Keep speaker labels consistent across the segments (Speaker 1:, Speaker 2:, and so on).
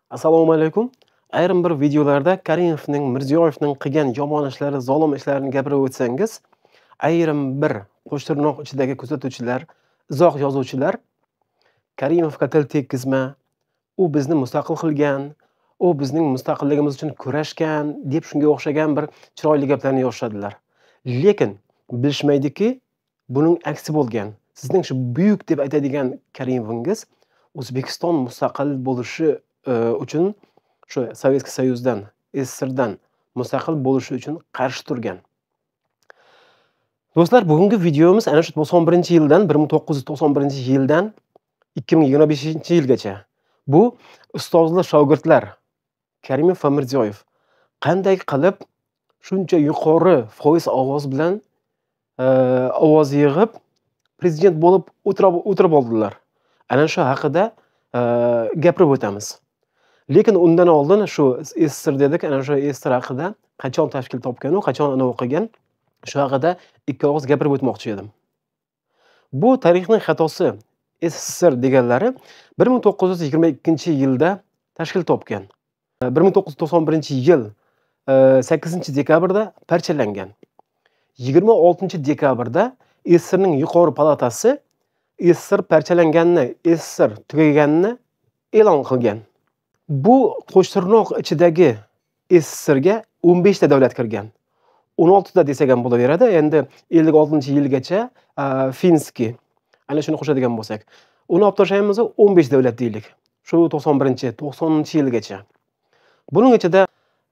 Speaker 1: Assalomu alaykum. Ayrim bir videolarda Karimovning, Mirziyoyevning qilgan yomon ishlari, zolim ishlarini gapirib o'tsangiz, ayrim bir qo'shtirnoq ichidagi kuzatuvchilar, izoh yozuvchilar Karimovga til tekkizma, u bizni mustaqil qilgan, u bizning mustaqilligimiz uchun kurashgan deb shunga o'xshagan bir chiroyli gaplarni yozishadilar. Lekin bilishmaydiki, buning aksi bo'lgan. Sizning shu buyuk deb aytadigan Karimovingiz O'zbekiston mustaqil bo'lishi uchun shu Sovetskiy Soyuzdan, SSRdan mustaqil bo'lishi uchun qarshi turgan. Do'stlar, bugungi videomiz ana shu 91-yildan 1991-yildan 2025-yilgacha. Bu ustozli shogirdlar Karimov va Mirziyoyev qanday qilib shuncha yuqori foiz ovoz bilan ovoz yig'ib prezident bo'lib o'tirib oldilar. Ana shu haqida gapirib o'tamiz. Lekin undan oldin shu SSR dedik, ana shu SSR haqida qachon tashkil topgan u, qachon uni o'qigan, shu haqida ikki og'iz gapirib o'tmoqchi edim. Bu tarixning xatosi SSR deganlari 1922-yilda tashkil topgan. 1991-yil 8-dekabrda parchalangan. 26-dekabrda SSRning yuqori palatasi SSR parchalanganini, SSR tugaganini e'lon qilgan. Bu qo'shtirnoq ichidagi SSRga 15 ta davlat kirgan. 16 ta desak ham bo'laveradi. Endi 56-yilgacha Finski, ana shuni qo'shadigan bo'lsak, uni olib tashlaymiz, 15 davlat deylik. Shu 90-yilgacha. Buning ichida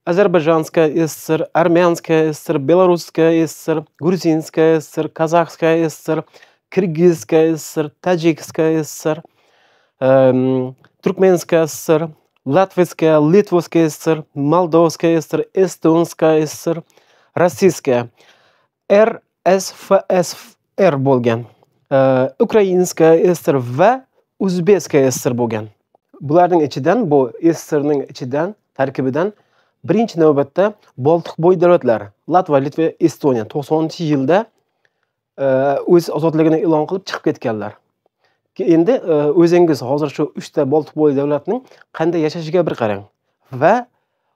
Speaker 1: Ozarbayjonskaya SSR, Armyanskaya SSR, Beloruskaya SSR, Gruzinskaya SSR, Kazakskaya SSR, Kirgizskaya SSR, Tajikskaya SSR, Turkmenskaya SSR, Latviyskaya, Litvskaya SSR, Moldovskaya SSR, Estonskaya SSR, Rossiyskaya RSFSR bo'lgan. Ukrainskaya SSR va O'zbekskaya SSR bo'lgan. Bularning ichidan, bu SSRning ichidan, tarkibidan birinchi navbatda Boltiqbo'yi davlatlari, Latviya, Litva, Estoniya 90-yilda o'z ozodligini e'lon qilib chiqib ketganlar. Endi o'zingiz hozir shu 3 ta Boltiqbo'yi davlatning qanday yashashiga bir qarang va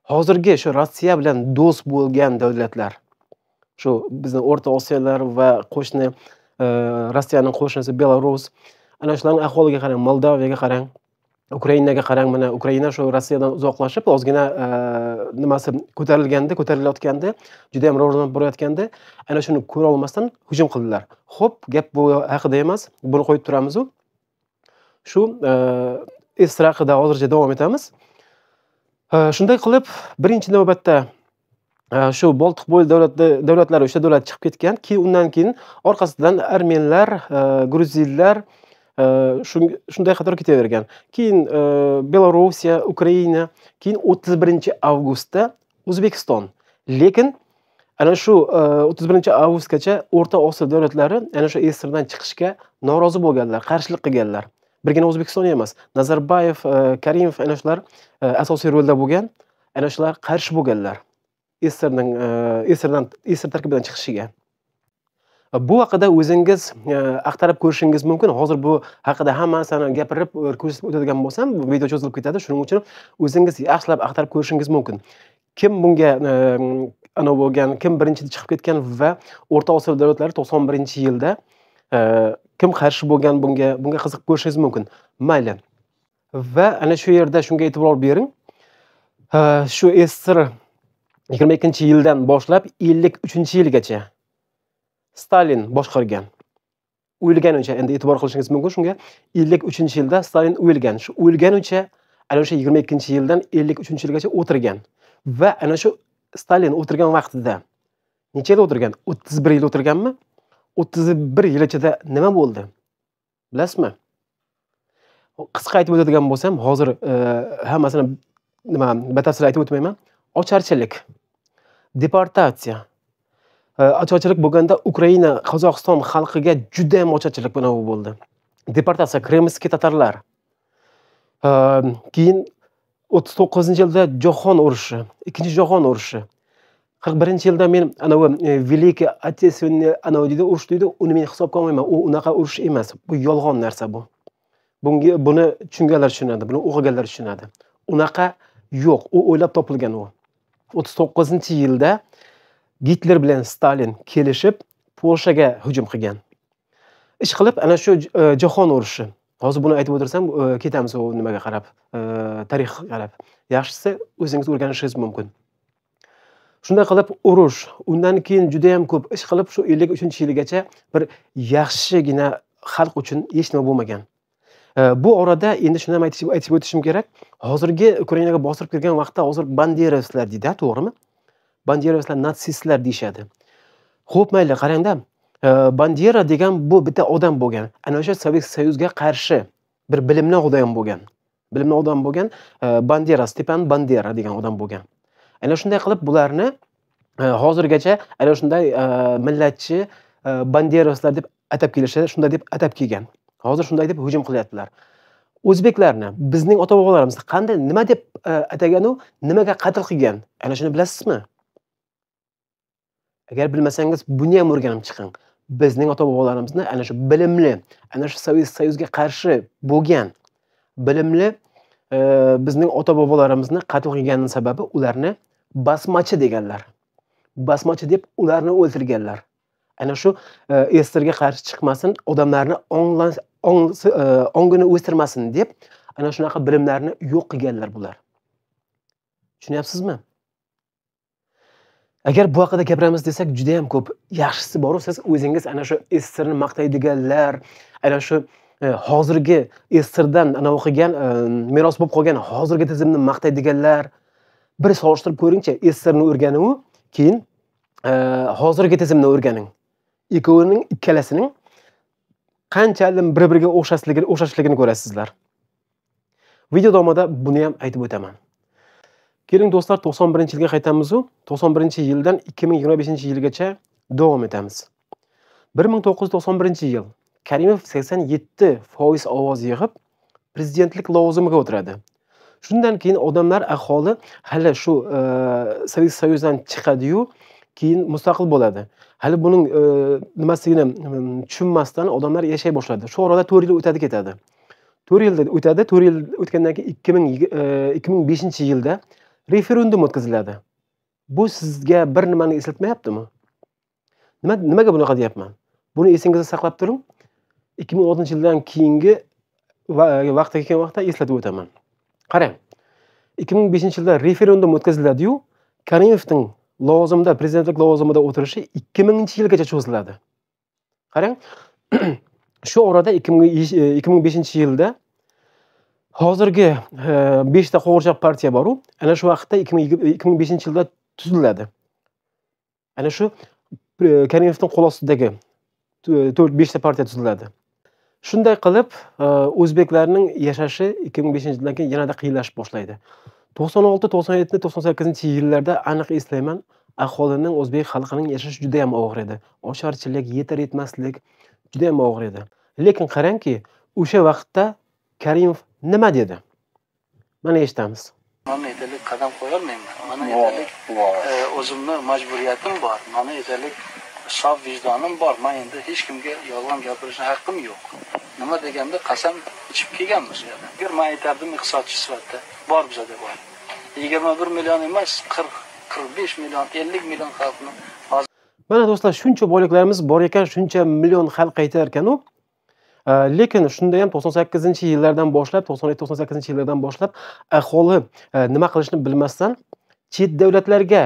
Speaker 1: hozirgi shu Rossiya bilan do'st bo'lgan davlatlar, shu bizning O'rta Osiyolar va qo'shni Rossiyaning qo'shnisi Belarus, ana shularning ahvoliga qarang, Moldaviyaga qarang, Ukrainaga qarang. Mana Ukraina shu Rossiyadan uzoqlashib, ozgina nimasi ko'tarilayotganda, juda ham rivojlanib borayotganda, ana shuni ko'ra olmasdan hujum qildilar. Xo'p, gap bu haqida emas, buni qo'yib turamiz. Shu SSR haqida hozircha davom etamiz. Shunday qilib, birinchi navbatda shu Boltiqbo'yi davlatlari, o'sha davlat chiqib ketgan, keyin undan keyin orqasidan armenlar, gruzinlar shunday qator ketavergan. Keyin Belorussiya, Ukraina, keyin 31-avgustda O'zbekiston. Lekin ana shu 31-avgustgacha O'rta Osiyo davlatlari ana shu SSRdan chiqishga norozi bo'lganlar, qarshilik qilganlar. Birgina O'zbekiston emas, Nazarbayev, Karimov ana shular asosiy rolda bo'lgan, ana shular qarshi bo'lganlar SSR tarkibidan chiqishiga. Bu haqida o'zingiz axtarib ko'rishingiz mumkin. Hozir bu haqida hammasini gapirib ko'rsatib o'tadigan bo'lsam, bu video cho'zilib ketadi. Shuning uchun o'zingiz yaxshilab axtarib ko'rishingiz mumkin. Kim bunga bo'lgan, kim birinchi chiqib ketgan va O'rta Osiyo davlatlari 91-yilda kim qarshi bo'lgan, bunga qiziqib ko'rishingiz mumkin. Mayli. Va ana shu yerda shunga e'tibor bering. Shu SSR 22-yildan boshlab 53-yilgacha Stalin boshqargan. O'lganicha endi e'tibor qilishingiz mumkin shunga. 53-yilda Stalin o'lgan. Shu o'lganicha ana o'sha 22-yildan 53-yilgacha o'tirgan. Va ana shu Stalin o'tirgan vaqtida necha yil o'tirgan? 31 yil o'tirganmi? 31 yil ichida nima bo'ldi? Bilasizmi? Qisqa aytib o'tadigan bo'lsam, hozir hammasini batafsil aytib o'tmayman. Ocharchilik, deportatsiya. Ocharchilik bo'lganda Ukraina, Qozog'iston xalqiga juda ham ocharchilik bo'ldi. Deportatsiya, Kremskiy tatarlar. Keyin 39-yilda Jahon urushi, Ikkinchi jahon urushi. 41-yilda men Великий Отечественный deydi, urush deydi, uni men hisobga olmayman. U unaqa urush emas. Bu yolg'on narsa bu. Buni tushunganlar tushunadi, buni o'qiganlar tushunadi. Unaqa yo'q. U o'ylab topilgan u. 39-yilda Gitler bilan Stalin kelishib Polshaga hujum qilgan. Ish qilib ana shu jahon urushi. Hozir buni aytib o'tirsam, ketamiz u nimaga qarab, tarixga qarab. Yaxshisi o'zingiz o'rganishingiz mumkin. Shunday qilib urush, undan keyin juda ham ko'p ish qilib shu 53-yilgacha bir yaxshigina xalq uchun hech nima bo'lmagan. Bu orada endi shuni ham aytib o'tishim kerak. Hozirgi Ukrainaga bostirib kirgan vaqtda hozir banderovslar deydi, to'g'rimi? Banderovslar natsistlar deyshadi. Xo'p, mayli, qarangda. Bandera degan bu bitta odam bo'lgan. Ana o'sha Sovet Soyuzga qarshi bir bilimli odam bo'lgan. Bilimli odam bo'lgan Bandera, Stepan Bandera degan odam bo'lgan. Ana shunday qilib bularni hozirgacha ana shunday millatchi banderovslar deb atab kelishadi, shunday deb atab kelgan. Hozir shunday deb hujum qilyaptilar. O'zbeklarni, bizning ota-bobolarimizni qanday, nima deb atagan u, nimaga qatl qilgan? Ana shuni bilasizmi? Agar bilmasangiz, buni ham o'rganib chiqing. Bizning ota-bobolarimizni ana shu bilimli, ana shu Sovet Soyuzga qarshi bo'lgan bilimli bizning ota-bobolarimizni qatl qilganining sababi ularni basmachi deganlar. Basmachi deb ularni o'ldirganlar. Ana shu estirga qarshi chiqmasin, odamlarni ongini o'stirmasin deb ana shunaqa bilimlarni yo'q qilganlar bular. Tushunyapsizmi? Agar bu haqida gapiramiz desak, juda ham ko'p. Yaxshisi bor, siz o'zingiz ana shu estirni maqtaydiganlar, ana shu hozirgi estirdan ana o'qigan, meros bo'lib qolgan hozirgi tizimni maqtaydiganlar bir solishtirib ko'ringchi, estirni o'rganing, keyin hozirgi tizimni o'rganing. Ikkovining ikkalasining qanchalik bir-biriga o'xshashligini ko'rasizlar. Video davomida buni ham aytib o'taman. Keling do'stlar, 91-yilga qaytamiz. 91-yildan 2025-yilgacha davom etamiz. 1991-yil Karimov 87% ovoz yig'ib prezidentlik lavozimiga o'tiradi. Shundan keyin odamlar, aholi hali shu Sovet Soyuzidan chiqadi-yu, keyin mustaqil bo'ladi. Hali buning nimasini tushunmasdan odamlar yashay boshladi. Shu orada 4 yil o'tadi ketadi. 4 yil o'tadi, 4 yil o'tgandan keyin 2005-yilda referendum o'tkaziladi. Bu sizga bir nimani eslatmayaptimi? Nimaga bunaqa deyapman? Buni esingizda saqlab turing. 2006-yildan keyingi vaqtga kelgan vaqtda eslatib o'taman. Qarang. 2005-yilda referendum o'tkaziladi-yu, Karimovning lavozimda, prezidentlik lavozimida o'tirishi 2000-yilgacha cho'ziladi. Qarang. Shu orada 2005-yilda hozirgi 5 ta qo'g'irchoq partiya bor-u, ana shu vaqtda 2005-yilda tuziladi. Ana shu Karimovning qo'l ostidagi 4-5 ta partiya tuziladi. Shunday qilib, o'zbeklarning yashashi 2005-yildan keyin yanada qiyinlashib boshlaydi. 96, 97, 98-yillarda aniq eslayman, aholining, o'zbek xalqining yashashi juda ham og'ir edi. Ocharchilik, yetar etmaslik juda ham og'ir edi. Lekin qarangki, o'sha vaqtda Karimov nima dedi? Mana eshitamiz.
Speaker 2: Mana yetarlik qadam qo'ya olmayman. Mana yetarlik o'zimning majburiyatim bor. Mana yetarlik sof vijdonim bor. Men endi hech kimga yolg'on gapirishga haqqim yo'q. Nima deganda qasam ichib kelganmiz yana. Agar men aytardim iqtisodchi sifatida bor bizda bor. 21 million emas, 40, 45 million, 50 million xalqni
Speaker 1: mana do'stlar, shuncha boyliklarimiz bor ekan, shuncha million xalq qaytar ekan-u. Lekin shunda ham 98-yillardan boshlab, 97-98-yillardan boshlab aholi nima qilishni bilmasdan chet davlatlarga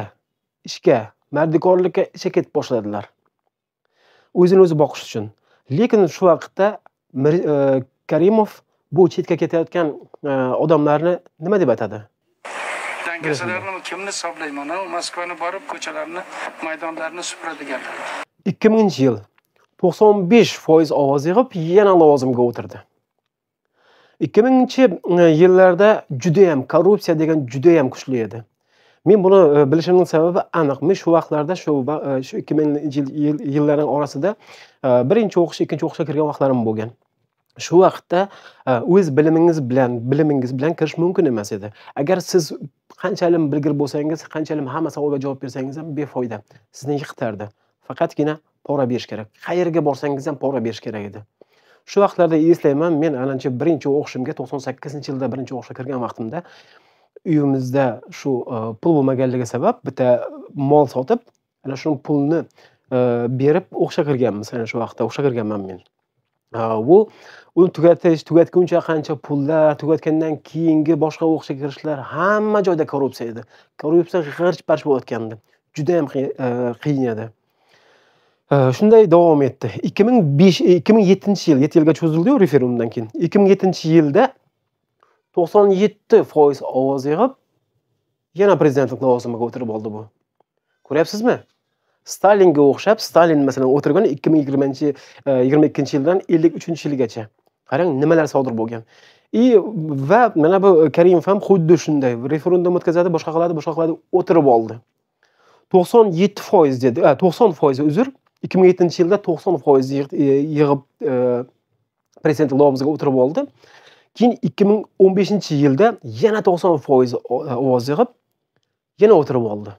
Speaker 1: ishga, mardikorlikka ishga ketib boshladilar. O'zini o'zi boqish uchun. Lekin shu vaqtda Karimov bu chetga ketayotgan odamlarni nima deb atadi?
Speaker 2: dangasalarni kimni hisoblayman? Moskvani borib ko'chalarni, maydonlarni supuradiganlar.
Speaker 1: 2000-yil 95% ovoz yig'ib yana lavozimga o'tirdi. 2000-yillarda juda ham korrupsiya degan juda ham kuchli edi. Men buni bilishimning sababi aniq. Men shu vaqtlarda shu 2000-yillarning orasida birinchi o'qish, ikkinchi o'qishga kirgan vaqtlarim bo'lgan. Shu vaqtda o'z bilimingiz bilan kirish mumkin emas edi. Agar siz qanchalik bilgir bo'lsangiz, qanchalik hamma savolga javob bersangiz ham befoyda. Sizni yiqitardi. Faqatgina pora berish kerak. Qayerga borsangiz ham pora berish kerak edi. Shu vaqtlarda eslayman, men ancha birinchi o'qishimga 98-yilda birinchi o'qishga kirgan vaqtimda uyimizda shu pul bo'lmaganligi sabab bitta mol sotib, ana shu pulni berib o'qishga kirganmiz. Ana shu vaqtda o'qishga kirganman men. Bu uni tugatguncha qancha pullar, tugatgandan keyingi boshqa o'qishga kirishlar hamma joyda korrupsiya edi. Korrupsiya g'irch-parch bo'layotgandi. Juda ham qiyin edi. Shunday davom etdi. 2007-yil, 7 yilga cho'zildi-yu referendumdan keyin. 2007-yilda 97% ovoz yig'ib, yana prezidentlik lavozimiga o'tirib oldi bu. Ko'ryapsizmi? Stalinga o'xshab, Stalin masalan o'tirgan 2022-yildan 53-yilgacha. Qarang, nimalar sodir bo'lgan. Va mana bu Karimov ham xuddi shunday referendum o'tkazadi, boshqa qiladi, o'tirib oldi. 97% dedi. 90% uzr. 2007-yilda 90% yig'ib prezidentlik lavozimiga o'tirib oldi. Keyin 2015-yilda yana 90% ovoz yig'ib, yana o'tirib oldi.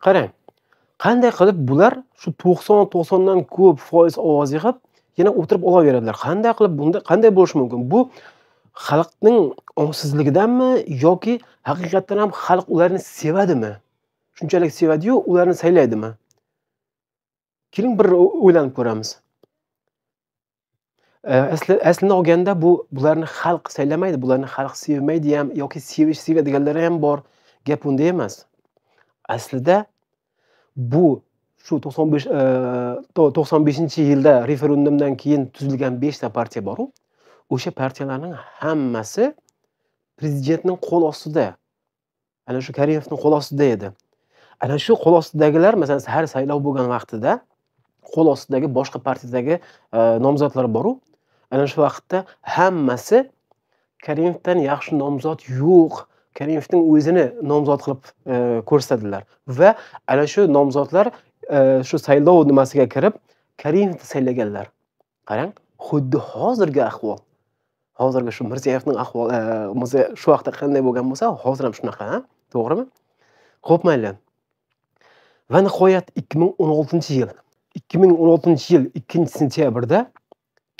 Speaker 1: Qarang, qanday qilib bular shu 90 dan ko'p foiz ovoz yig'ib, yana o'tirib olaveradilar. Qanday qilib bunda qanday bo'lishi mumkin? Bu xalqning ongsizligidanmi yoki haqiqatan ham xalq ularni sevadimi? Shunchalik sevadi-yu, ularni saylaydimi? Keling bir o'ylanib ko'ramiz. Aslida olganda bularni xalq saylamaydi, bularni xalq sevmaydi ham yoki sevadiganlari ham bor. Gap unda emas. Aslida bu shu 95-yilda referendumdan keyin tuzilgan 5 ta partiya bor-ku. O'sha partiyalarning hammasi prezidentning qo'l ostida. Ana shu Karimovning qo'l ostida edi. Ana shu qo'l ostidagilar, masalan, har saylov bo'lgan vaqtida qo'l ostidagi boshqa partiyadagi nomzodlar bor-ku. Ana shu vaqtda hammasi Karimovdan yaxshi nomzod yo'q, Karimovning o'zini nomzod qilib ko'rsatdilar va ana shu nomzodlar shu saylov nimasiga kirib Karimovni saylaganlar. Qarang, xuddi hozirgi ahvol. Hozirgi shu Mirzayevning ahvoli, shu vaqtda qanday bo'lgan bo'lsa, hozir ham shunaqa, to'g'rimi? Xo'p, mayli. Va nihoyat 2016-yil. 2016-yil 2-sentyabrda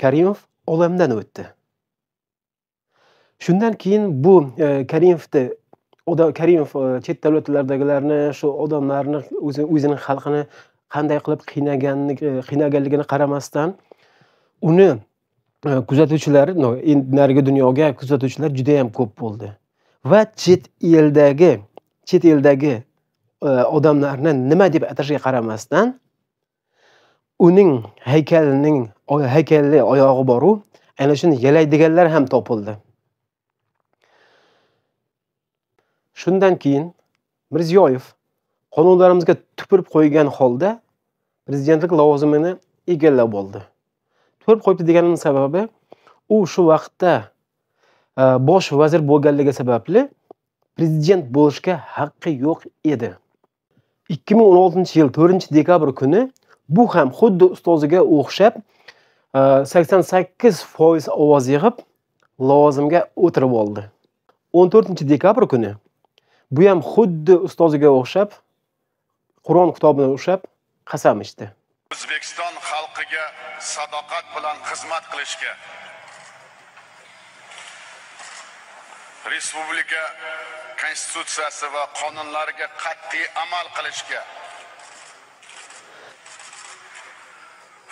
Speaker 1: Karimov olamdan o'tdi. Shundan keyin bu Karimov chet davlatlardagilarni, shu odamlarni, o'zining xalqini qanday qilib qiynaganligini qaramasdan, uni kuzatuvchilar, narigi dunyoga kuzatuvchilar juda ham ko'p bo'ldi. Va chet eldagi odamlarni nima deb atashiga qaramasdan, uning haykali oyog'i bor-u, ana shuni yalaydiganlar ham topildi. Shundan keyin Mirziyoyev qonunlarimizga tupurib qo'ygan holda prezidentlik lavozimini egallab oldi. Tupurib qo'ydi deganim sababi, u shu vaqtda bosh vazir bo'lganligi sababli prezident bo'lishga haqqi yo'q edi. 2016-yil 4-dekabr kuni bu ham xuddi ustoziga o'xshab 88% ovoz yig'ib lavozimga o'tirib oldi. 14-dekabr kuni bu ham xuddi ustoziga o'xshab, Qur'on kitobini o'xshab qasam ichdi.
Speaker 3: O'zbekiston xalqiga sadoqat bilan xizmat qilishga, respublika konstitutsiyasi va qonunlariga qat'iy amal qilishga,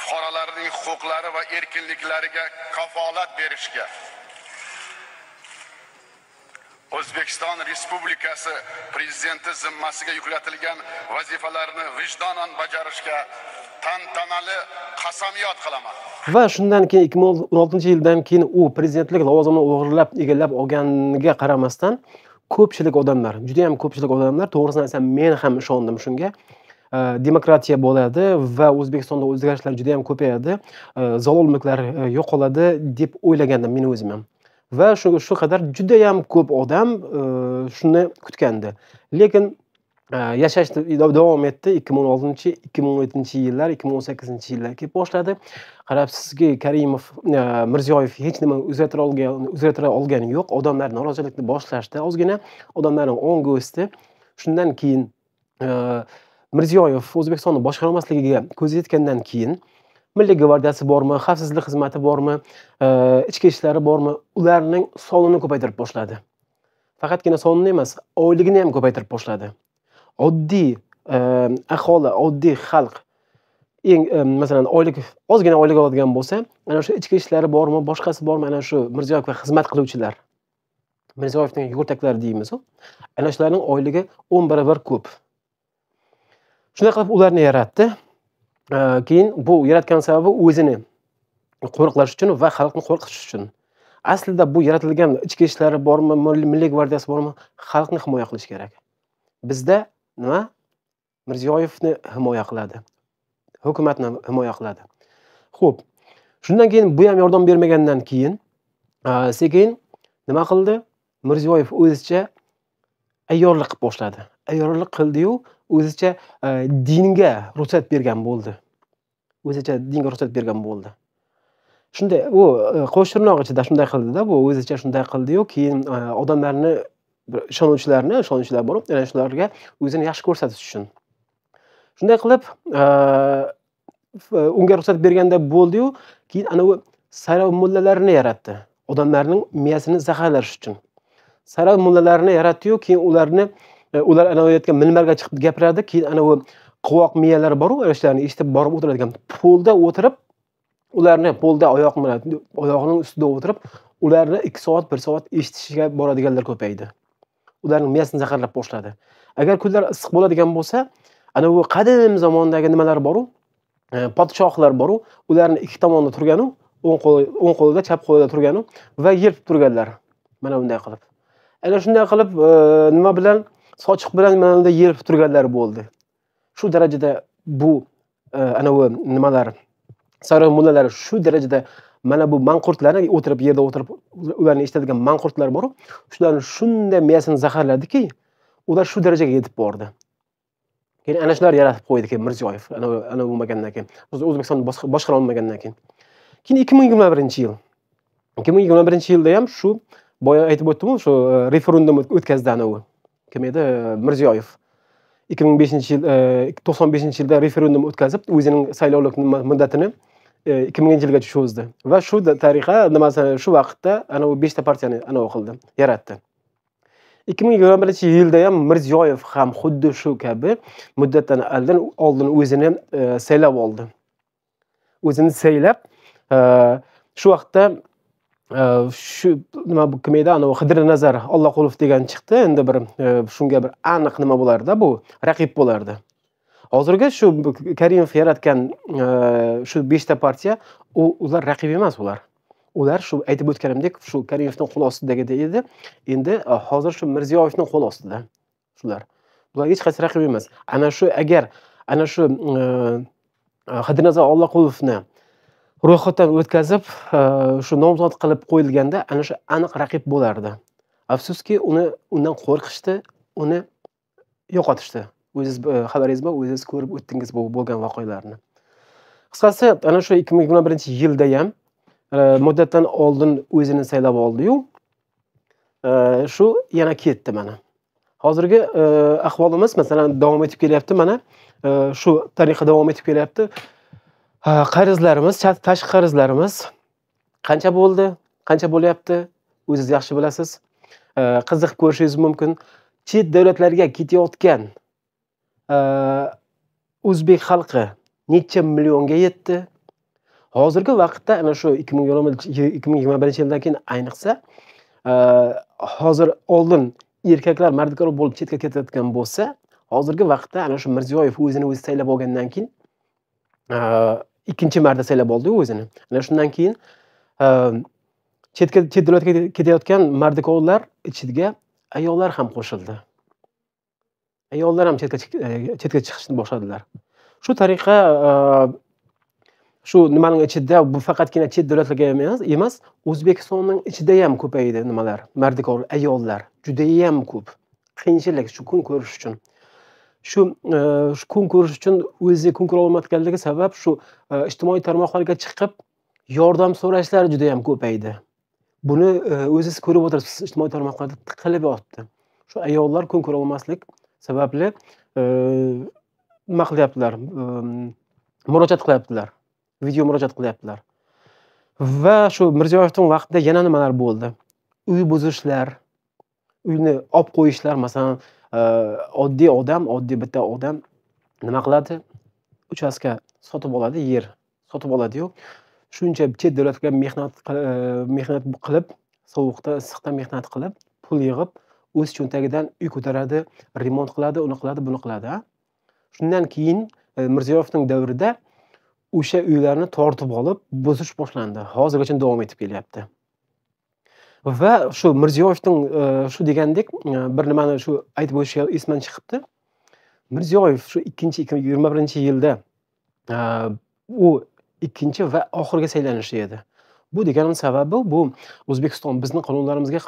Speaker 3: fuqarolarning huquqlari va erkinliklariga kafolat berishga, O'zbekiston Respublikasi Prezidenti zimmasiga yuklatilgan vazifalarni vijdonan bajarishga tantanali qasamyod qilaman.
Speaker 1: Va shundan keyin 2016-yildan keyin u prezidentlik lavozimini o'g'irlab egallab olganiga qaramasdan, ko'pchilik odamlar, juda ham ko'pchilik odamlar, to'g'risini aytsam, men ham ishondim shunga. Demokratiya bo'ladi va O'zbekistonda o'zgarishlar juda ham ko'payadi, zolimliklar yo'qoladi deb o'ylagandim men o'zim ham. Va shu qadar juda ham ko'p odam shuni kutgandi. Lekin yashashni davom etdi. 2016-2017-yillar, 2018-yillar kelib boshladi. Qarabsizki, Karimov, Mirziyoyev hech nima o'zgartira olgani yo'q. Odamlar norozilikni boshlashdi. Ozgina odamlarning o'ngi o'sdi. Shundan keyin Mirziyoyev O'zbekistonni boshqara olmasligiga ko'zi yetgandan keyin Milliy gvardiyasi bormi, xavfsizlik xizmati bormi, ichki ishlari bormi, ularning sonini ko'paytirib boshladi. faqatgina sonini emas, oyligini ham ko'paytirib boshladi. Oddiy aholi, oddiy xalq masalan oylik ozgina oylik oladigan bo'lsa, ana shu ichki ishlari bormi, boshqasi bormi, ana shu Mirziyoyevga xizmat qiluvchilar, Mirziyoyevning yo'rtaklari deymiz, ana shularning oyligi 10 barobar ko'p. Shunday qilib ularni yaratdi. Keyin bu yaratgan sababi o'zini qo'riqlash uchun va xalqni qo'rqitish uchun. Aslida bu yaratilgan ichki ishlari bormi, Milliy gvardiyasi bormi, xalqni himoya qilish kerak. Bizda nima? Mirziyoyevni himoya qiladi. Hukumatni himoya qiladi. Xo'p. Shundan keyin bu ham yordam bermagandan keyin sekin nima qildi? Mirziyoyev o'zicha ayyorlik qilib boshladi. Ayyorlik qildi-yu, o'zicha dinga ruxsat bergan bo'ldi. O'zicha dinga ruxsat bergan bo'ldi. Shunday u qo'shtirnoq ichida shunday qildi-da, bu o'zicha shunday qildi-yu, keyin odamlarni ishonuvchilar borib, ana shularga o'zini yaxshi ko'rsatish uchun. Shunday qilib unga ruxsat berganda bo'ldi-yu, keyin ana u saylov mullalarini yaratdi. Odamlarning miyasini zaharlash uchun. Saylov mullalarini yaratdi-yu, keyin ular ana o'ylayotgan minbarga chiqib gapiradi, keyin ana u qovoq miyalar bor-ku, ishlarni eshitib borib o'tiradigan polda o'tirib, ularni polda oyog'ining ustida o'tirib, ularni 2 soat, 1 soat eshitishga boradiganlar ko'paydi. Ularning miyasini zaharlab boshladi. Agar kunlar issiq bo'ladigan bo'lsa, ana u qadim zamondagi nimalar bor-ku, podshohlar bor-ku, ularni ikki tomonda turganu, o'ng qo'lida, chap qo'lida turganu va yerib turganlar. Mana bunday qilib. Ana shunday qilib nima bilan, sochiq bilan mana bunday yerib turganlar bo'ldi. Shu darajada bu ana u nimalar, saroy mullalari shu darajada mana bu manqurtlarni o'tirib yerda o'tirib ularni eshitadigan manqurtlar bor-ku, shularni shunday miyasini zaharladiki, ular shu darajaga yetib bordi. Keyin ana shular yaratib qo'ydi keyin Mirziyoyev, ana bo'lmagandan keyin, O'zbekistonni boshqara olmagandan keyin. Keyin 2021-yil. 2021-yilda ham shu boya aytib o'tdim-ku, shu referendum o'tkazdi ana u. Kim edi? Mirziyoyev. 2005-yil 95-yilda referendum o'tkazib, o'zining saylovlik muddatini 2000-yilgacha cho'zdi va shu tariqa shu vaqtda ana u 5 ta partiyani ana qildi, yaratdi. 2021-yilda ham Mirziyoyev ham xuddi shu kabi muddatdan oldin o'zini saylab oldi. O'zini saylab shu vaqtda shu nima bu kim edi? Ana Xidir-Nazar Alloqulov degan chiqdi. Endi bir shunga bir aniq nima bo'lardi, bu raqib bo'lardi. Hozirgi shu Karimov yaratgan shu 5 ta partiya, ular raqib emas ular. Ular shu aytib o'tganimdek, shu Karimovning qo'l ostidagi edi. Endi hozir shu Mirziyoyevning qo'l ostida. Shular. Bular hech qaysi raqib emas. Ana shu agar ana shu Xidir-Nazar Alloqulovni ro'yxatdan o'tkazib, shu nomzod qilib qo'yilganda, ana shu aniq raqib bo'lardi. Afsuski, undan qo'rqishdi, uni yo'qotishdi. O'zingiz xabaringiz bor, o'zingiz ko'rib o'tdingiz bu bo'lgan voqealarni. Qisqasi, ana shu 2021-yilda ham muddatdan oldin o'zini saylab oldi-yu, shu yana ketdi mana. Hozirgi ahvolimiz masalan davom etib kelyapti mana. Shu tariqa davom etib kelyapti. Qarzlarimiz, tashqi qarzlarimiz qancha bo'ldi, qancha bo'lyapti? O'zingiz yaxshi bilasiz. Qiziqib ko'rishingiz mumkin. Chet davlatlarga ketayotgan o'zbek xalqi necha millionga yetdi? Hozirgi vaqtda ana shu 2021-yildan keyin ayniqsa hozir oldin erkaklar mardikor bo'lib chetga ketayotgan bo'lsa, hozirgi vaqtda ana shu Mirziyoyev o'zini o'zi saylab olgandan keyin ikkinchi marta saylab oldi o'zini. Ana shundan keyin chet davlatga ketayotgan mardikorlar ichiga ayollar ham qo'shildi. Ayollar ham chetga chiqishni boshladilar. Shu tariqa shu nimaning ichida bu faqatgina chet davlatlarga emas, O'zbekistonning ichida ham ko'paydi nimalar, mardikor ayollar juda ham ko'p. Qiyinchilik shu kun ko'rish uchun. Shu kun ko'rish uchun o'zi kun ko'ra olmayotganligi sabab shu ijtimoiy tarmoqlarga chiqib yordam so'rashlar juda ham ko'paydi. Buni o'zingiz ko'rib o'tirasiz, ijtimoiy tarmoqlarda tiqilib yotdi. Shu ayollar kun ko'ra olmaslik sababli nima qilyaptilar? Murojaat qilyaptilar. Video murojaat qilyaptilar. Va shu Mirziyoyevning vaqtida yana nimalar bo'ldi? Uy buzishlar, uyni olib qo'yishlar, masalan, oddiy bitta odam nima qiladi? Uchastka sotib oladi, yer sotib oladi-yu, shuncha chet davlatga mehnat qilib, sovuqda, issiqda mehnat qilib, pul yig'ib, o'z cho'ntagidan uy ko'taradi, remont qiladi, uni qiladi, buni qiladi, a? Shundan keyin Mirziyoyevning davrida o'sha uylarni tortib olib, buzish boshlandi. Hozirgacha davom etib kelyapti. Va shu Mirziyoyevning shu degandek bir nimani shu aytib o'tish esimdan chiqibdi. Mirziyoyev shu 2021-yilda u ikkinchi va oxirgi saylanishi edi. Bu deganim sababi bu O'zbekiston bizning qonunlarimizga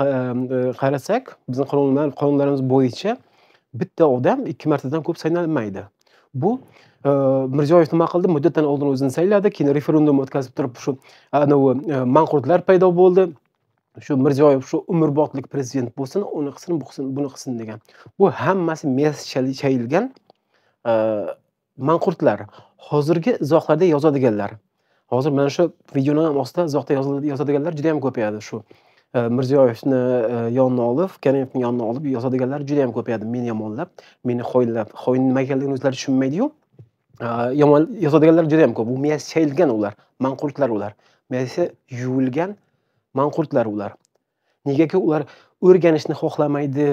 Speaker 1: qarasak, bizning qonunlarimiz bo'yicha bitta odam 2 martadan ko'p saylanmaydi. Bu Mirziyoyev nima qildi? Muddatdan oldin o'zini sayladi, keyin referendum o'tkazib turib shu manqurtlar paydo bo'ldi. Shu Mirziyoyev shu umrbodlik prezident bo'lsin, uni qilsin, bu qilsin, buni qilsin degan. Bu hammasi mes chayilgan manqurtlar. Hozirgi izohlarda yozadiganlar. Hozir mana shu videoning ostida izohda yozadiganlar juda ham ko'payadi. Shu Mirziyoyevni yonini olib, Karimovning yonini olib yozadiganlar juda ham ko'payadi. Meni yomonlab, meni xoinlab, xoin nima ekanligini o'zlari tushunmaydi-yu. Yomon yozadiganlar juda ham ko'p. Bu miyasi chayilgan ular, manqurtlar ular. Miyasi yuvilgan manqurtlar ular. Negaki ular o'rganishni xohlamaydi,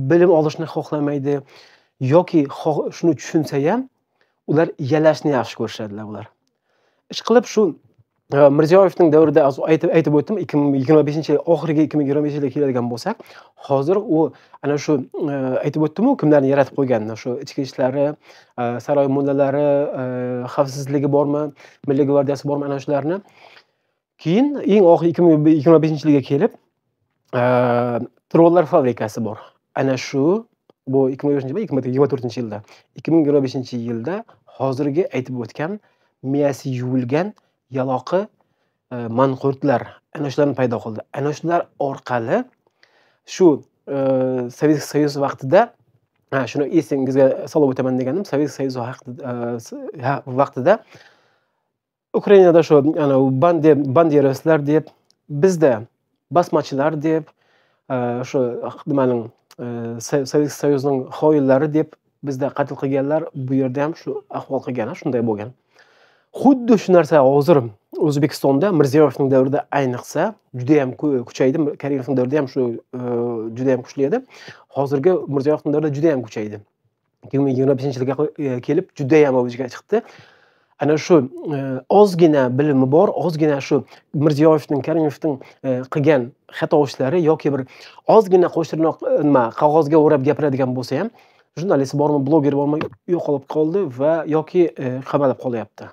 Speaker 1: bilim olishni xohlamaydi yoki shuni tushunsa ham ular yalashni yaxshi ko'rishadilar ular. Ishqilib shu Mirziyoyevning davrida aytib o'tdim, 2025-yil oxiriga 2025-yilga keladigan bo'lsak, hozir u ana shu aytib o'tdim-ku, kimlarni yaratib qo'yganini, shu ichki ishlari, saroy mullalari, xavfsizligi bormi, Milliy gvardiyasi bormi, ana shularni. Keyin eng oxir 2025-yilga kelib trollar fabrikasi bor. Ana shu bu 2024-yilda. 2025-yilda hozirgi aytib o'tgan miyasi yuvilgan yaloqi manqurtlar ana shularni paydo qildi. Ana shular orqali shu Sovet Soyuz vaqtida shuni esingizga solib o'taman deganim, Sovet Soyuz vaqtida Ukrainada shu banderaslar deb, bizda basmachilar deb, shu nimaning Sovet Soyuzining xoinlari deb bizda qatl qilganlar, bu yerda ham shu ahvol qilgan, shunday bo'lgan. Xuddi shu narsa hozir O'zbekistonda Mirziyoyevning davrida ayniqsa juda ham kuchaydi. Karimovning davrida ham shu juda ham kuchli edi. Hozirgi Mirziyoyevning davrida juda ham kuchaydi. 2025-yilga kelib juda ham avjiga chiqdi. Ana shu ozgina bilimi bor, ozgina shu Mirziyoyevning, Karimovning qilgan xato ishlari yoki bir ozgina qo'shtirnoq nima qog'ozga o'rab gapiradigan bo'lsa ham, jurnalist bormi, bloger bormi, yo'qolib qoldi va yoki qamalib qolyapti.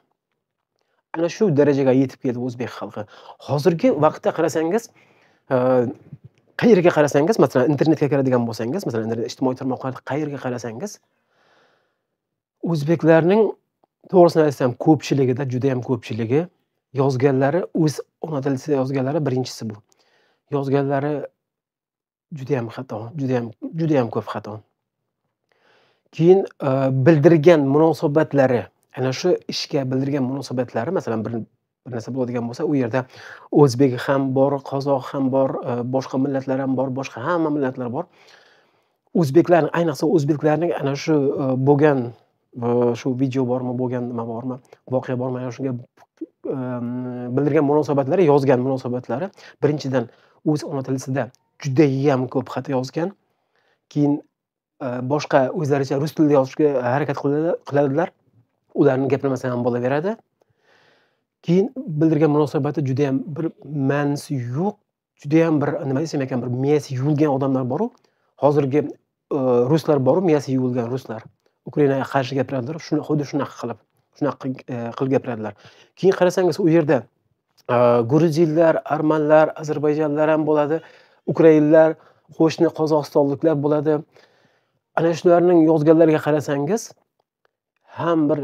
Speaker 1: Ana shu darajaga yetib keldi o'zbek xalqi. Hozirgi vaqtda qarasangiz, qayerga qarasangiz, masalan, internetga kiradigan bo'lsangiz, masalan, ijtimoiy tarmoqlarda qayerga qarasangiz, o'zbeklarning to'g'risini aytsam, ko'pchiligida, juda ham ko'pchiligi yozganlari o'z ona tilida yozganlari birinchisi bu. Yozganlari juda ham xato, juda ham ko'p xato. Keyin bildirgan munosabatlari, ana shu ishga bildirgan munosabatlari, masalan, bir narsa bo'ladigan bo'lsa, u yerda o'zbek ham bor, qozoq ham bor, boshqa millatlar ham bor, boshqa hamma millatlar bor. O'zbeklarning, ayniqsa o'zbeklarning ana shu bo'lgan shu video bormi, bo'lgan nima bormi, voqea bormi, ana shunga bildirgan munosabatlari, yozgan munosabatlari birinchidan o'z ona tilida juda ham ko'p xato yozgan. Keyin boshqa o'zlaricha rus tilida yozishga harakat qiladilar. Ularni gapirmasa ham bo'laveradi. Keyin bildirgan munosabati juda ham bir ma'nosi yo'q, juda ham bir nima desam ekan, bir miyasi yuvilgan odamlar bor-ku. Hozirgi ruslar bor-ku, miyasi yuvilgan ruslar. Ukrainaga qarshi gapiradilar, xuddi shunaqa qilib gapiradilar. Keyin qarasangiz, u yerda gruzinlar, armanlar, ozarbayjonlar ham bo'ladi, ukrainlar, qo'shni qozog'istonliklar bo'ladi. Ana shularning yozganlariga qarasangiz, ham bir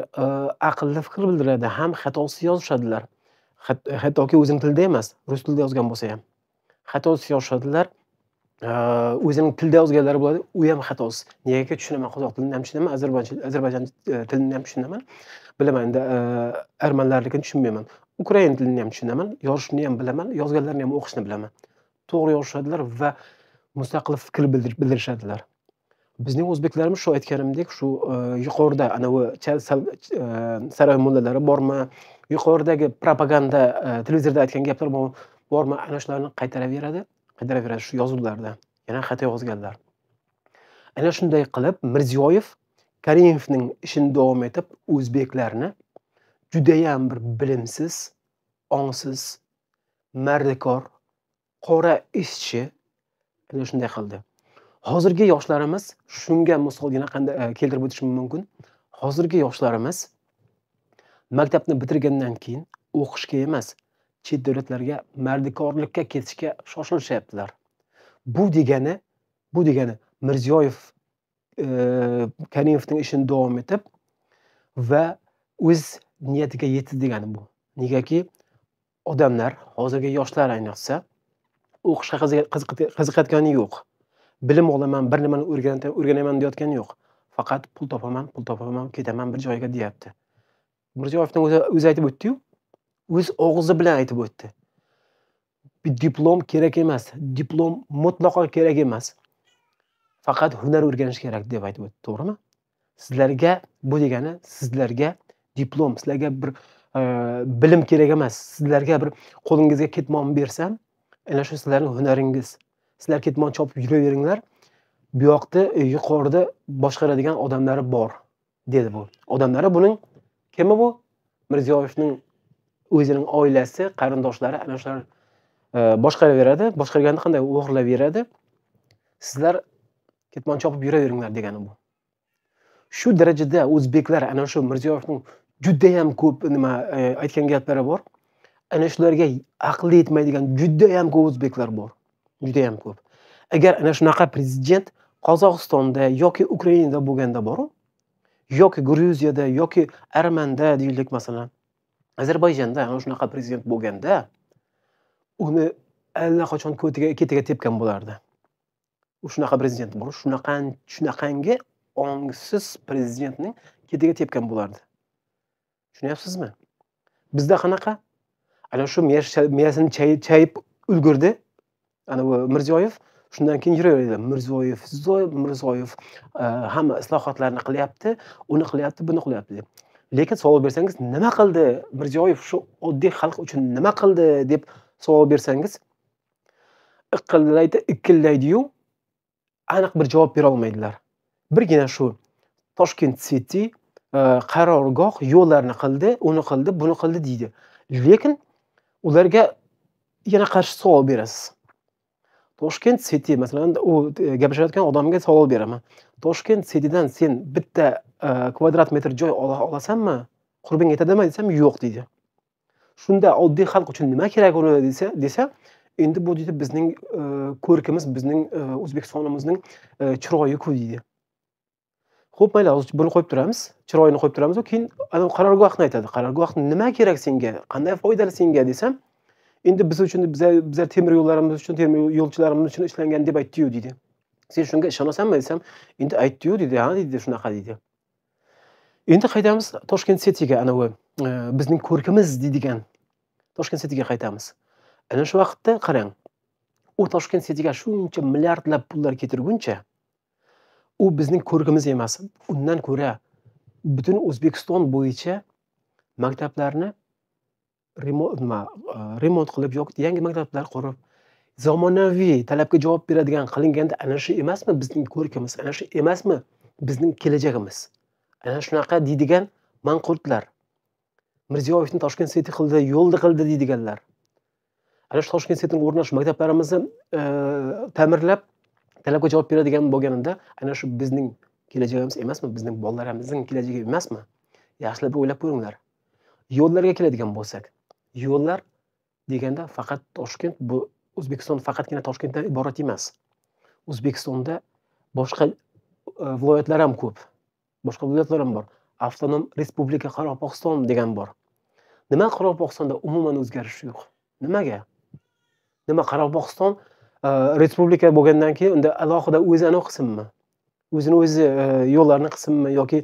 Speaker 1: aqlli fikr bildiradi, ham xatosiz yozishadilar. Hattoki o'zining tilida emas, rus tilida yozgan bo'lsa ham xatosiz yozishadilar. O'zining tilida yozganlari bo'ladi, u ham xatosiz. Negaki tushunaman, qozoq tilini ham tushunaman, ozarbayjon tilini ham tushunaman. Bilaman, endi armanlarnikini tushunmayman. Ukrain tilini ham tushunaman, yozishni ham bilaman, yozganlarini ham o'qishni bilaman. To'g'ri yozishadilar va mustaqil fikr bildirishadilar. Bizning o'zbeklarimiz shu aytganimdek, shu yuqorida anavi saroy mullalari bormi, yuqoridagi propaganda televizorda aytgan gaplar bormi, ana shularni qaytaraveradi shu yozuvlarda. Yana xato yozganlar. Ana shunday qilib Mirziyoyev Karimovning ishini davom etib, o'zbeklarni judayam bir bilimsiz, ongsiz, mardikor, qora ishchi ana shunday qildi. Hozirgi yoshlarimiz shunga misol yana qanday keltirib o'tishim mumkin. Hozirgi yoshlarimiz maktabni bitirgandan keyin o'qishga emas, chet davlatlarga mardikorlikka ketishga shoshilishyaptilar. Bu degani Mirziyoyev Karimovning ishini davom etib va o'z niyatiga yetdi degani bu. Negaki odamlar, hozirgi yoshlar ayniqsa o'qishga qiziqayotgani yo'q. Bilim olaman, bir nimani o'rganaman deyotgani yo'q. Faqat pul topaman, ketaman bir joyga deyapti. Mirziyoyevning o'zi aytib o'tdi-yu, o'z og'zi bilan aytib o'tdi. Bir diplom kerak emas, diplom mutlaqo kerak emas. Faqat hunar o'rganish kerak deb aytib o'tdi, to'g'rimi? Sizlarga bu degani sizlarga diplom, sizlarga bir bilim kerak emas. Sizlarga bir qo'lingizga ketmon bersam, ana shu sizlarning hunaringiz. Sizlar ketmon chopib yuraveringlar. Bu yoqda yuqorida boshqaradigan odamlari bor, dedi bu. Odamlari buning kimi bu? Mirziyoyevning o'zining oilasi, qarindoshlari ana shular boshqaraveradi. Boshqarganda qanday o'g'irlaveradi? Sizlar ketmon chopib yuraveringlar degani bu. Shu darajada o'zbeklar ana shu Mirziyoyevning juda ham ko'p nima aytgan gaplari bor. Ana shularga aqli yetmaydigan juda ham ko'p o'zbeklar bor. Juda ham ko'p. Agar ana shunaqa prezident Qozog'istonda yoki Ukrainada bo'lganda bor, yoki Gruziyada yoki Armanda deylik masalan, Ozarbayjonda ana shunaqa prezident bo'lganda, uni allaqachon ketiga tepgan bo'lardi. U shunaqa prezident bor, shunaqangi ongsiz prezidentning ketiga tepgan bo'lardi. Tushunyapsizmi? Bizda qanaqa? Ana shu miyasini chayib ulgurdi. Ana bu Mirziyoyev, shundan keyin yuraveradi. Mirziyoyev hamma islohotlarni qilyapti, uni qilyapti, buni qilyapti deb. Lekin savol bersangiz, nima qildi Mirziyoyev shu oddiy xalq uchun nima qildi deb savol bersangiz, ikkilaydi-yu, aniq bir javob bera olmaydilar. Birgina shu Toshkent City qarorgoh yo'llarni qildi, uni qildi, buni qildi deydi. Lekin ularga yana qarshi savol berasiz. Toshkent City masalan, u gapirayotgan odamga savol beraman. Toshkent Citydan sen bitta kvadrat metr joy olasanmi? Qurbing yetadimi desam, yo'q deydi. Shunda oddiy xalq uchun nima kerak uni desa, endi bu deydi bizning ko'rkimiz, bizning O'zbekistonimizning chiroyi-ku deydi. Xo'p, mayli, buni qo'yib turamiz, chiroyini qo'yib turamiz, keyin qarorgohni aytadi. Qarorgoh nima kerak senga? Qanday foydali senga desam, endi biz uchun bizlar temir yo'llarimiz uchun, temir yo'lchilarimiz uchun ishlangan deb aytdi-yu deydi. Sen shunga ishonasanmi desam, endi aytdi-yu deydi, ha deydi, shunaqa deydi. Endi qaytamiz Toshkent Cityga, ana bu bizning ko'rkimiz deydigan Toshkent Cityga qaytamiz. Ana shu vaqtda qarang. U Toshkent Cityga shuncha milliardlab pullar ketirguncha, u bizning ko'rkimiz emas. Undan ko'ra butun O'zbekiston bo'yicha maktablarni remont qilib yoki yangi maktablar qurib, zamonaviy talabga javob beradigan qilinganda ana shu emasmi bizning ko'rkimiz, ana shu emasmi bizning kelajagimiz? Ana shunaqa deydigan manqurtlar. Mirziyoyevni Toshkent City qildi, yo'lni qildi deydiganlar. Ana shu Toshkent Cityning o'rnida shu maktablarimizni ta'mirlab talabga javob beradigan bo'lganida, ana shu bizning kelajagimiz emasmi? Bizning bolalarimizning kelajagi emasmi? Yaxshilab o'ylab ko'ringlar. Yo'llarga keladigan bo'lsak, yo'llar deganda faqat Toshkent, bu O'zbekiston faqatgina Toshkentdan iborat emas. O'zbekistonda boshqa viloyatlar ham ko'p. Boshqa viloyatlar ham bor. Avtonom Respublika Qoraqalpog'iston degan bor. Nima Qoraqalpog'istonda umuman o'zgarish yo'q? Nimaga? Nima Qoraqalpog'iston respublika bo'lgandan keyin unda alohida o'zini qismmi? O'zini o'zi yo'llarni qismmi yoki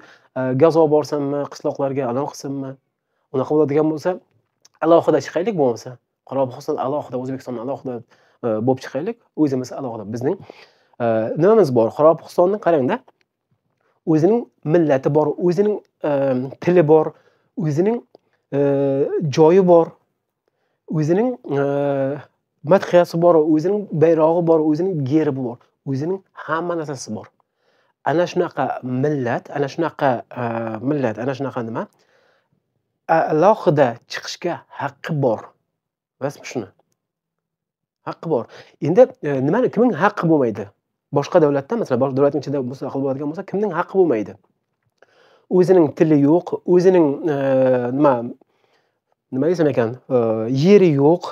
Speaker 1: gaz olib borsammi, qishloqlarga alohida qismmi? Unaqa bo'ladigan bo'lsa, alohida chiqaylik bo'lmasa. Qoraqalpog'iston alohida, O'zbekiston alohida bo'lib chiqaylik. O'zimiz alohida bizning nimamiz bor? Qoraqalpog'istonning qarangda, o'zining millati bor, o'zining tili bor, o'zining joyi bor, o'zining madhiyasi bor, o'zining bayrog'i bor, o'zining gerbi bor, o'zining hamma narsasi bor. Ana shunaqa millat, ana shunaqa nima? Alohida chiqishga haqqi bor. Bilasizmi shuni? Haqqi bor. Endi kimning haqqi bo'lmaydi? Boshqa davlatda, masalan, boshqa davlatning ichida mustaqil bo'ladigan bo'lsa, kimning haqqi bo'lmaydi? O'zining tili yo'q, o'zining nima desam ekan, yeri yo'q,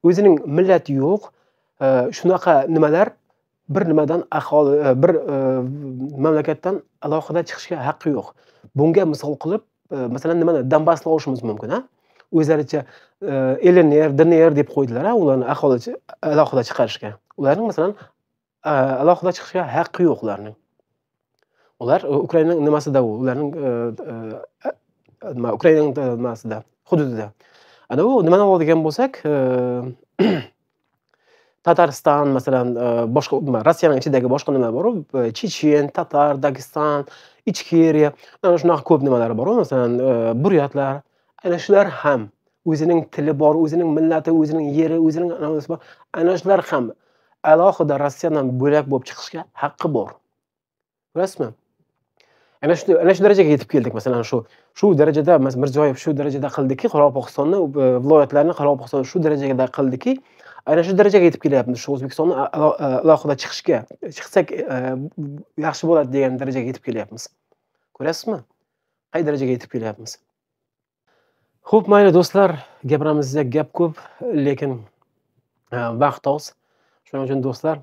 Speaker 1: o'zining millati yo'q. Shunaqa nimalar bir mamlakatdan alohida chiqishga haqqi yo'q. Bunga misol qilib, masalan, Donbassni olishimiz mumkin, ha? O'zlaricha LNR, DNR deb qo'ydilar, ularni alohida chiqarishga. Ularning masalan alohida chiqishga haqqi yo'q ularning. Ular Ukrainaning nimasida, ularning Ukrainaning nimasida, hududida. Ana u nimani oladigan bo'lsak, Tatariston, masalan, boshqa Rossiyaning ichidagi boshqa nimalar bor, Chechen, Tatar, Dagestan, Ichkeriya, ana shunaqa ko'p nimalar bor, masalan, buryatlar. Ana shular ham o'zining tili bor, o'zining millati, o'zining yeri, o'zining nimasi bor. Ana shular ham alohida Rossiyadan bo'lak bo'lib chiqishga haqqi bor. Bilasizmi? Ana shu darajaga yetib keldik. Masalan, shu darajada Mirziyoyev shu darajada qildiki, Qoraqalpog'istonni, viloyatlarni Qoraqalpog'iston shu darajada qildiki, ana shu darajaga yetib kelyapmiz. Shu O'zbekistonni alohida chiqsak yaxshi bo'ladi degan darajaga yetib kelyapmiz. Ko'rasizmi? Qay darajaga yetib kelyapmiz? Xo'p, mayli do'stlar, gapiramizda gap ko'p, lekin vaqt oz. Shuning uchun do'stlar,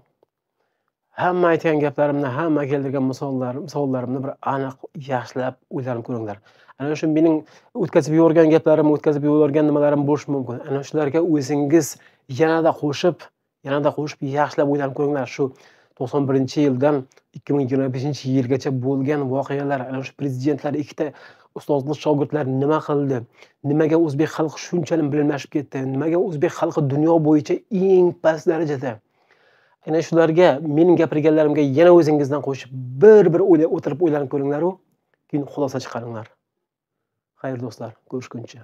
Speaker 1: hamma aytgan gaplarimni, hamma keltirgan misollarimni bir aniq yaxshilab o'ylab ko'ringlar. Ana shu mening o'tkazib yuborgan gaplarim, o'tkazib yuborgan nimalarim bo'lishi mumkin. Ana shularga o'zingiz yanada qo'shib yaxshilab o'ylab ko'ringlar. Shu 91-yildan 2025-yilgacha bo'lgan voqealar, ana shu prezidentlar, ikkita ustozlik shogirdlar nima qildi? Nimaga o'zbek xalqi shunchalik bilimlashib ketdi? Nimaga o'zbek xalqi dunyo bo'yicha eng past darajada? Ana shularga, mening gapirganlarimga yana o'zingizdan qo'shib bir o'tirib o'ylanib ko'ringlar-u, keyin xulosa chiqaringlar. Xayr do'stlar, ko'rishguncha.